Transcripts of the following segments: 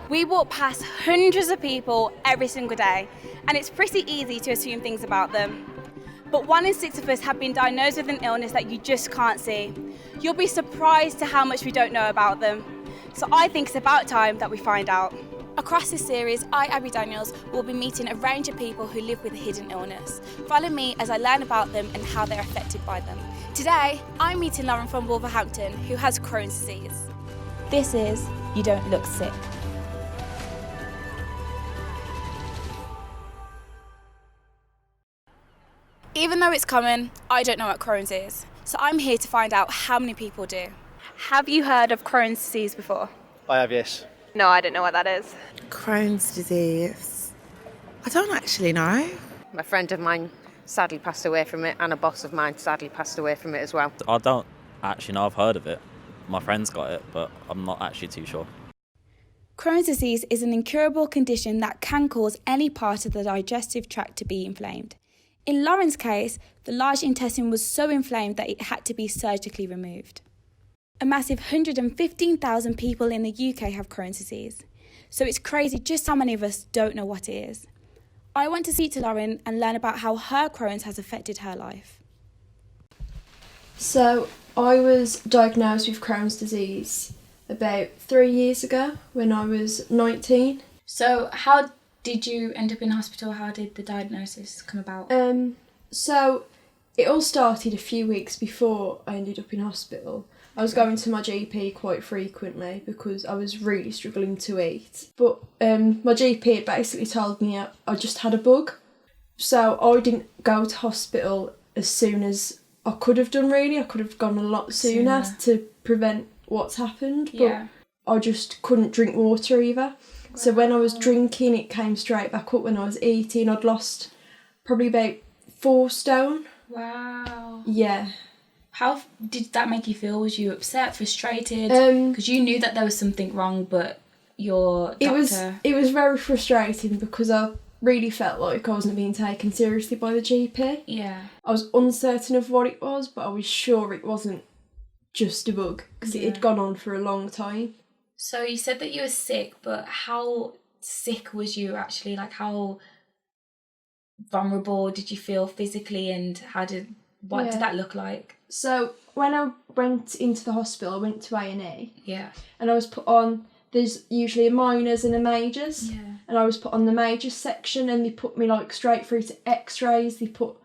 We walk past hundreds of people every single day, and it's pretty easy to assume things about them. But 1 in 6 of us have been diagnosed with an illness that you just can't see. You'll be surprised to how much we don't know about them. So I think it's about time that we find out. Across this series, I, Abby Daniels, will be meeting a range of people who live with a hidden illness. Follow me as I learn about them and how they're affected by them. Today, I'm meeting Lauren from Wolverhampton, who has Crohn's disease. This is You Don't Look Sick. Even though it's common, I don't know what Crohn's is. So I'm here to find out how many people do. Have you heard of Crohn's disease before? I have, yes. No, I don't know what that is. Crohn's disease. I don't actually know. A friend of mine sadly passed away from it, and a boss of mine sadly passed away from it as well. I don't actually know. I've heard of it. My friend's got it, but I'm not actually too sure. Crohn's disease is an incurable condition that can cause any part of the digestive tract to be inflamed. In Lauren's case, the large intestine was so inflamed that it had to be surgically removed. A massive 115,000 people in the UK have Crohn's disease, so it's crazy just how many of us don't know what it is. I want to speak to Lauren and learn about how her Crohn's has affected her life. So I was diagnosed with Crohn's disease about 3 years ago when I was 19. So how did you end up in hospital? How did the diagnosis come about? So it all started a few weeks before I ended up in hospital. I was going to my GP quite frequently because I was really struggling to eat. But my GP basically told me I just had a bug. So I didn't go to hospital as soon as I could have done, really. I could have gone a lot sooner to prevent what's happened. But I just couldn't drink water either. So when I was drinking, it came straight back up. When I was eating, I'd lost probably about 4 stone. Wow. Yeah. How did that make you feel? Was you upset, frustrated? Because you knew that there was something wrong, but your doctor... It was very frustrating because I really felt like I wasn't being taken seriously by the GP. Yeah. I was uncertain of what it was, but I was sure it wasn't just a bug because it had gone on for a long time. So you said that you were sick, but how sick was you actually? Like, how vulnerable did you feel physically, and what did that look like? So when I went into the hospital, I went to A&E. Yeah. And I was put on, there's usually a minors and a majors. Yeah. And I was put on the majors section, and they put me like straight through to x-rays. They put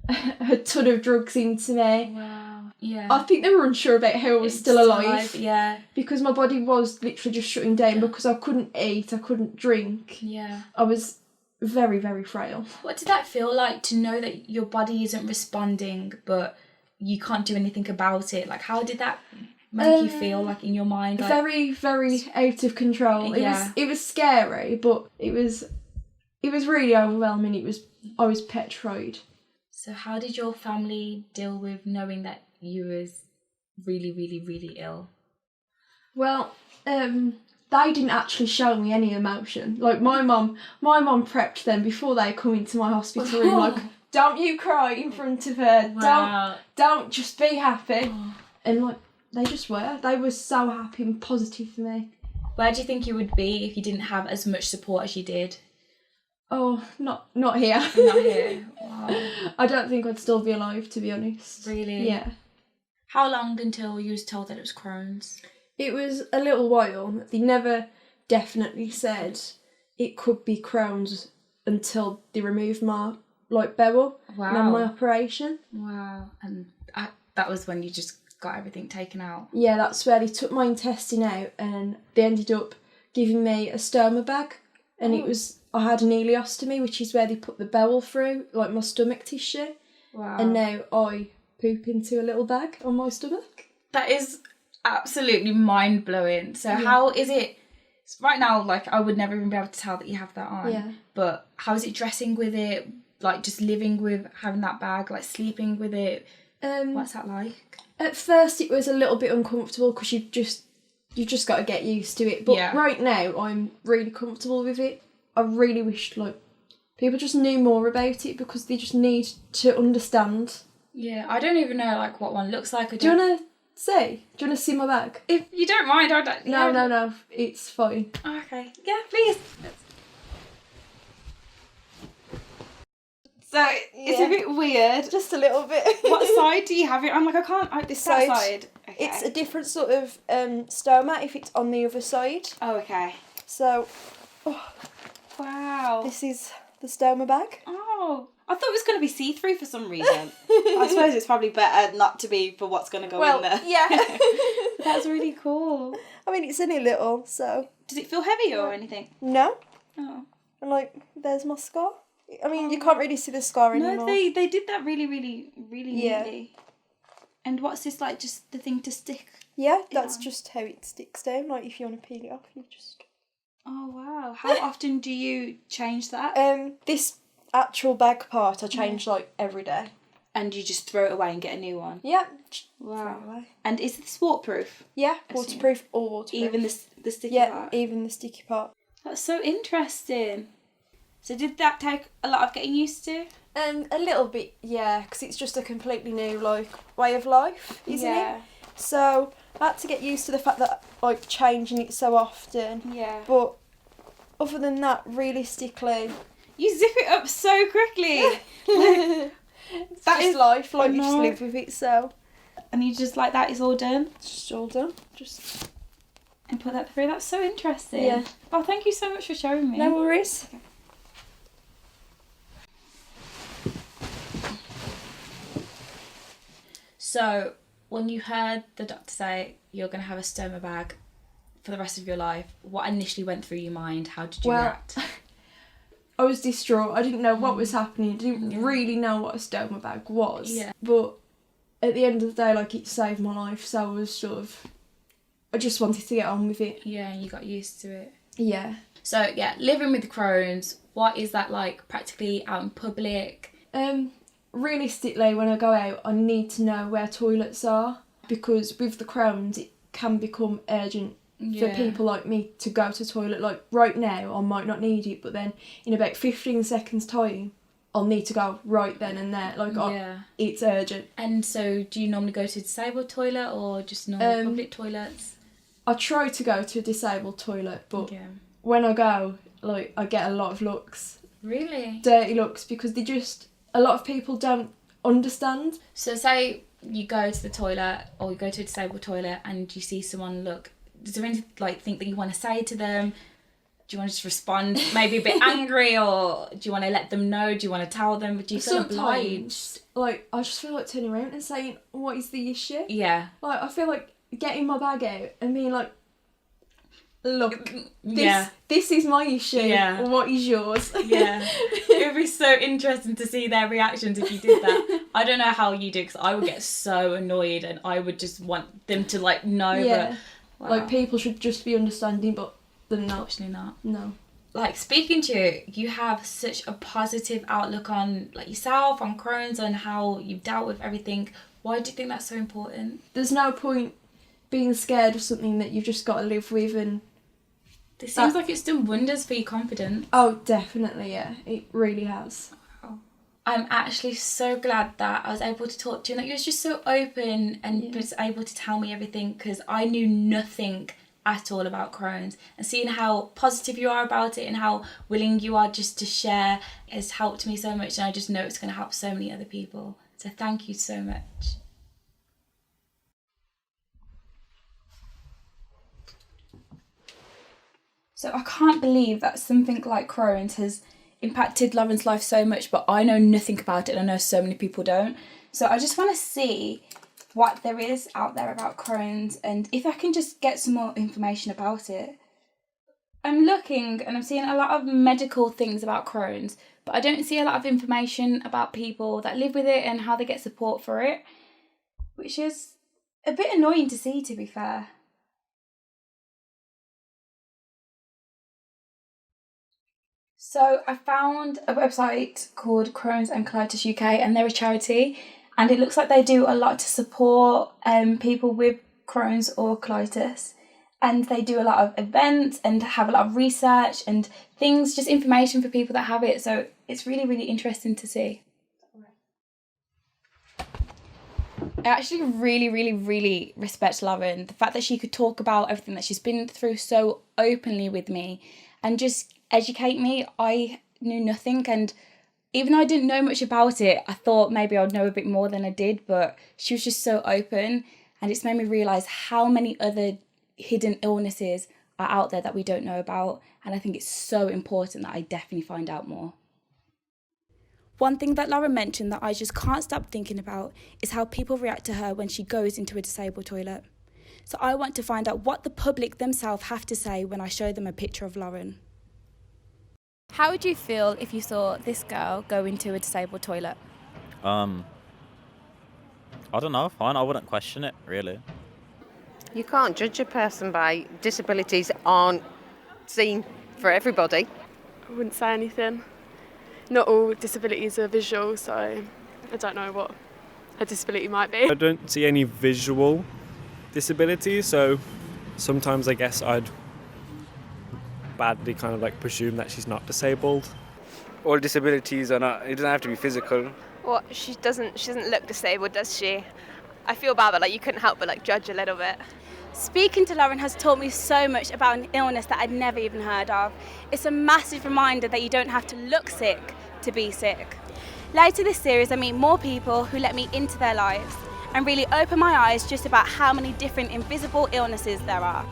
a ton of drugs into me. Wow. Yeah. I think they were unsure about how I was still alive. Yeah. Because my body was literally just shutting down because I couldn't eat, I couldn't drink. Yeah. I was very, very frail. What did that feel like to know that your body isn't responding, but you can't do anything about it? Like, how did that make you feel, like, in your mind? Like, very, very out of control. It was scary, but it was really overwhelming. I was petrified. So how did your family deal with knowing that you was really, really, really ill? Well, they didn't actually show me any emotion. Like, my mum prepped them before they come into my hospital room, like, don't you cry in front of her. Wow. Don't just be happy. And like, they just were. They were so happy and positive for me. Where do you think you would be if you didn't have as much support as you did? Oh, not here. Not here. Wow. I don't think I'd still be alive, to be honest. Really? Yeah. How long until you was told that it was Crohn's? It was a little while. They never definitely said it could be Crohn's until they removed my bowel and my operation. Wow. And that was when you just got everything taken out? Yeah, that's where they took my intestine out, and they ended up giving me a stoma bag, and I had an ileostomy, which is where they put the bowel through, like my stomach tissue. Wow. And now I poop into a little bag on my stomach. That is absolutely mind-blowing. So how is it right now? Like, I would never even be able to tell that you have that on. Yeah. But how is it dressing with it? Like, just living with having that bag, like sleeping with it? What's that like? At first it was a little bit uncomfortable because you've just got to get used to it. But right now I'm really comfortable with it. I really wish people just knew more about it because they just need to understand. Yeah, I don't even know what one looks like. Do you want to see? Do you want to see my bag? If you don't mind, I don't. No, it's fine. Okay. Yeah, please. So it's a bit weird. Just a little bit. What side do you have it on? Like I can't. This that side. side. Okay. It's a different sort of stoma if it's on the other side. Oh, okay. So Wow. this is the stoma bag. Oh, I thought it was going to be see-through for some reason. I suppose it's probably better not to be for what's going to go in there. yeah. That's really cool. I mean, it's only little, so Does it feel heavy or anything? no. Oh. And like, there's my scar. I mean, you can't really see the scar anymore. No, they did that really Yeah. neatly. And what's this, like, just the thing to stick? Yeah, that's Yeah. just how it sticks down. Like, if you want to peel it off, you just... Oh, wow. How often do you change that? This actual bag part I change, like, every day. And you just throw it away and get a new one? Yeah. Wow. Throw it away. And is this waterproof? Yeah, I see. waterproof or waterproof. Even the sticky Yeah, part? even the sticky part. That's so interesting. So did that take a lot of getting used to? A little bit, yeah, because it's just a completely new, like, way of life, isn't it? So I had to get used to the fact that, like, changing it so often. Yeah. But other than that, realistically, You zip it up so quickly. it's That just is- life. Like, I you just know. live with it, so And you just like that is all done it's just all done. Just and put that through. That's so interesting. Yeah. Oh, thank you so much for showing me. no worries. So, when you heard the doctor say you're going to have a stoma bag for the rest of your life, what initially went through your mind? How did you Well, react? I was distraught. I didn't know what was happening. I didn't really know what a stoma bag was. Yeah. But at the end of the day, like, it saved my life, so I was sort of... I just wanted to get on with it. Yeah, you got used to it. Yeah. So, yeah, living with Crohn's, what is that like practically out in public? Realistically, when I go out, I need to know where toilets are, because with the Crohn's, it can become urgent for people like me to go to toilet. Like, right now, I might not need it, but then in about 15 seconds' time, I'll need to go right then and there. Like, it's urgent. And so, do you normally go to a disabled toilet or just normal public toilets? I try to go to a disabled toilet, but Yeah. when I go, like, I get a lot of looks. Really? Dirty looks, because they just... A lot of people don't understand. So, say you go to the toilet or you go to a disabled toilet and you see someone look, is there anything like think that you want to say to them? Do you want to just respond maybe a bit angry, or do you want to let them know? Do you want to tell them? Do you feel obliged? Sometimes, like, I just feel like turning around and saying, what is the issue? Yeah. Like, I feel like getting my bag out and being like, look, Yeah. this is my issue. Yeah. What is yours? Yeah. It would be so interesting to see their reactions if you did that. I don't know how you do, because I would get so annoyed and I would just want them to, like, know. Yeah. But, wow. Like, people should just be understanding, but they're not. Unfortunately not. No. Like, speaking to you, you have such a positive outlook on, like, yourself, on Crohn's, and how you've dealt with everything. Why do you think that's so important? There's no point being scared of something that you've just got to live with, and... It seems like it's done wonders for your confidence. Oh, definitely, yeah. It really has. I'm actually so glad that I was able to talk to you and that you was just so open and was able to tell me everything, because I knew nothing at all about Crohn's, and seeing how positive you are about it and how willing you are just to share has helped me so much, and I just know it's going to help so many other people. So thank you so much. So I can't believe that something like Crohn's has impacted Lauren's life so much, but I know nothing about it, and I know so many people don't. So I just want to see what there is out there about Crohn's, and if I can just get some more information about it. I'm looking and I'm seeing a lot of medical things about Crohn's, but I don't see a lot of information about people that live with it and how they get support for it, which is a bit annoying to see, to be fair. So I found a website called Crohn's and Colitis UK, and they're a charity, and it looks like they do a lot to support people with Crohn's or colitis, and they do a lot of events and have a lot of research and things, just information for people that have it, so it's really, really interesting to see. I actually really respect Lauren. The fact that she could talk about everything that she's been through so openly with me and just educate me. I knew nothing, and even though I didn't know much about it, I thought maybe I'd know a bit more than I did, but she was just so open, and it's made me realise how many other hidden illnesses are out there that we don't know about, and I think it's so important that I definitely find out more. One thing that Lauren mentioned that I just can't stop thinking about is how people react to her when she goes into a disabled toilet. So I want to find out what the public themselves have to say when I show them a picture of Lauren. How would you feel if you saw this girl go into a disabled toilet? I don't know, fine, I wouldn't question it, really. You can't judge a person by disabilities aren't seen for everybody. I wouldn't say anything. Not all disabilities are visual, so I don't know what a disability might be. I don't see any visual disabilities, so sometimes I guess I'd badly kind of like presume that she's not disabled. All disabilities are not, it doesn't have to be physical. Well, she doesn't look disabled, does she? I feel bad, but like you couldn't help but like judge a little bit. Speaking to Lauren has taught me so much about an illness that I'd never even heard of. It's a massive reminder that you don't have to look sick to be sick. Later this series, I meet more people who let me into their lives and really open my eyes just about how many different invisible illnesses there are.